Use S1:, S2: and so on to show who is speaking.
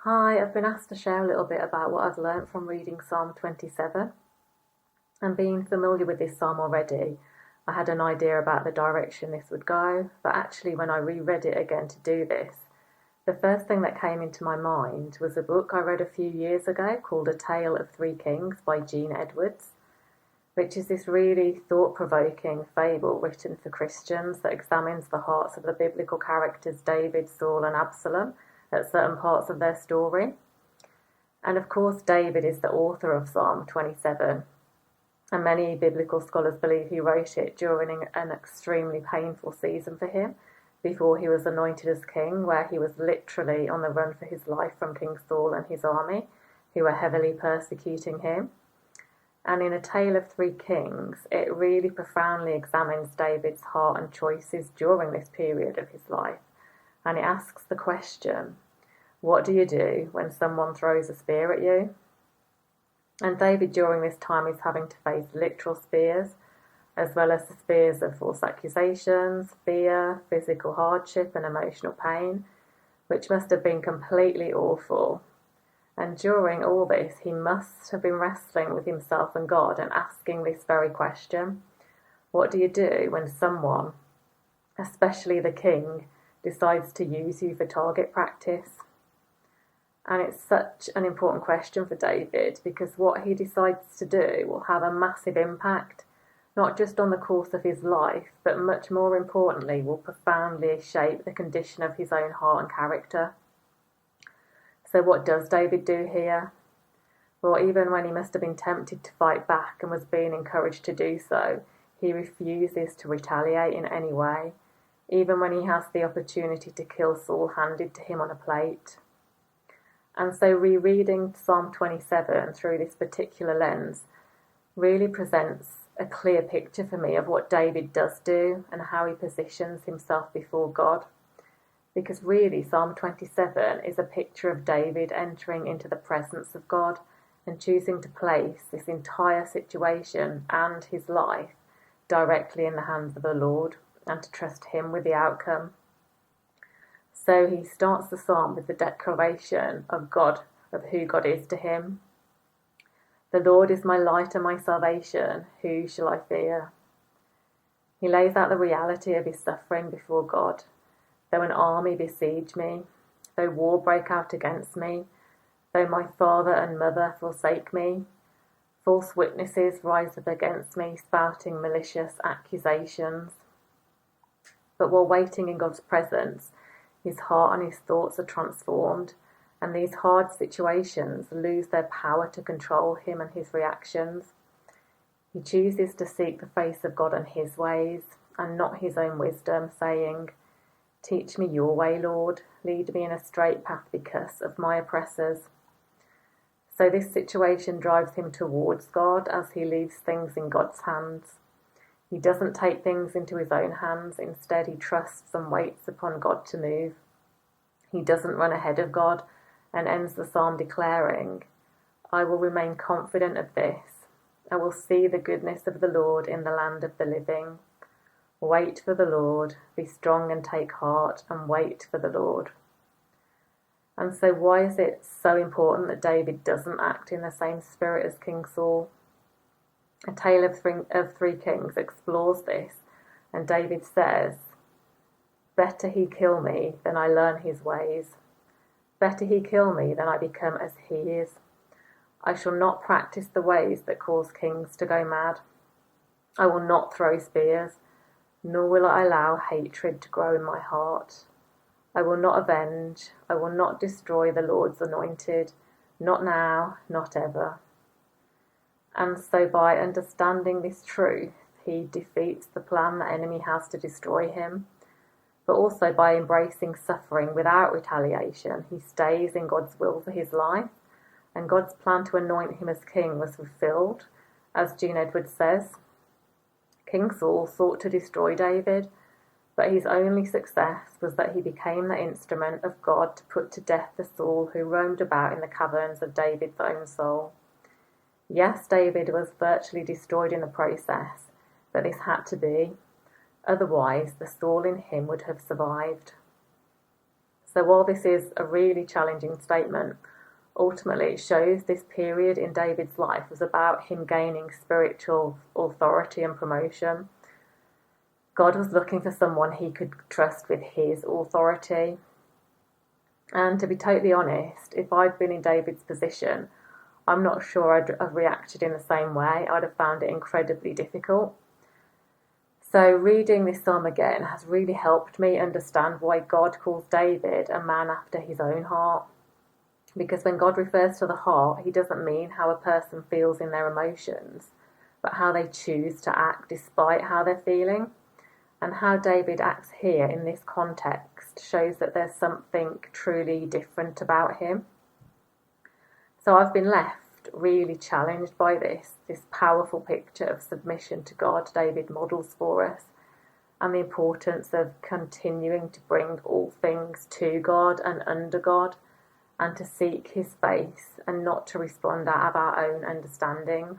S1: Hi, I've been asked to share a little bit about what I've learnt from reading Psalm 27. And being familiar with this psalm already, I had an idea about the direction this would go, but actually, when I reread it again to do this, the first thing that came into my mind was a book I read a few years ago called A Tale of Three Kings by Jean Edwards, which is this really thought-provoking fable written for Christians that examines the hearts of the biblical characters David, Saul, and Absalom at certain parts of their story. And of course, David is the author of Psalm 27, and many biblical scholars believe he wrote it during an extremely painful season for him before he was anointed as king, where he was literally on the run for his life from King Saul and his army, who were heavily persecuting him. And in A Tale of Three Kings, it really profoundly examines David's heart and choices during this period of his life. And it asks the question, what do you do when someone throws a spear at you? And David during this time is having to face literal spears, as well as the spears of false accusations, fear, physical hardship and emotional pain, which must have been completely awful. And during all this, he must have been wrestling with himself and God and asking this very question. What do you do when someone, especially the king, decides to use you for target practice? And it's such an important question for David because what he decides to do will have a massive impact, not just on the course of his life, but much more importantly, will profoundly shape the condition of his own heart and character. So what does David do here? Well, even when he must have been tempted to fight back and was being encouraged to do so, he refuses to retaliate in any way, even when he has the opportunity to kill Saul handed to him on a plate. And so rereading Psalm 27 through this particular lens really presents a clear picture for me of what David does do and how he positions himself before God. Because really, Psalm 27 is a picture of David entering into the presence of God and choosing to place this entire situation and his life directly in the hands of the Lord and to trust him with the outcome. So he starts the psalm with the declaration of God, of who God is to him. The Lord is my light and my salvation, who shall I fear? He lays out the reality of his suffering before God. Though an army besiege me, though war break out against me, though my father and mother forsake me, false witnesses rise up against me, spouting malicious accusations. But while waiting in God's presence, his heart and his thoughts are transformed, and these hard situations lose their power to control him and his reactions. He chooses to seek the face of God and his ways, and not his own wisdom, saying, Teach me your way, Lord. Lead me in a straight path because of my oppressors. So this situation drives him towards God as he leaves things in God's hands. He doesn't take things into his own hands. Instead, he trusts and waits upon God to move. He doesn't run ahead of God and ends the psalm declaring, I will remain confident of this. I will see the goodness of the Lord in the land of the living. Wait for the Lord, be strong and take heart, and wait for the Lord. And so why is it so important that David doesn't act in the same spirit as King Saul? A Tale of Three Kings explores this, and David says, Better he kill me than I learn his ways. Better he kill me than I become as he is. I shall not practice the ways that cause kings to go mad. I will not throw spears, nor will I allow hatred to grow in my heart. I will not avenge, I will not destroy the Lord's anointed, not now, not ever. And so by understanding this truth, he defeats the plan the enemy has to destroy him. But also by embracing suffering without retaliation, he stays in God's will for his life, and God's plan to anoint him as king was fulfilled, as Jean Edwards says. King Saul sought to destroy David, but his only success was that he became the instrument of God to put to death the Saul who roamed about in the caverns of David's own soul. Yes, David was virtually destroyed in the process, but this had to be. Otherwise, the Saul in him would have survived. So while this is a really challenging statement, ultimately it shows this period in David's life was about him gaining spiritual authority and promotion. God was looking for someone he could trust with his authority. And to be totally honest, if I'd been in David's position, I'm not sure I'd have reacted in the same way. I'd have found it incredibly difficult. So reading this psalm again has really helped me understand why God calls David a man after his own heart. Because when God refers to the heart, he doesn't mean how a person feels in their emotions, but how they choose to act despite how they're feeling. And how David acts here in this context shows that there's something truly different about him. So I've been left really challenged by this powerful picture of submission to God David models for us, and the importance of continuing to bring all things to God and under God, and to seek his face and not to respond out of our own understanding.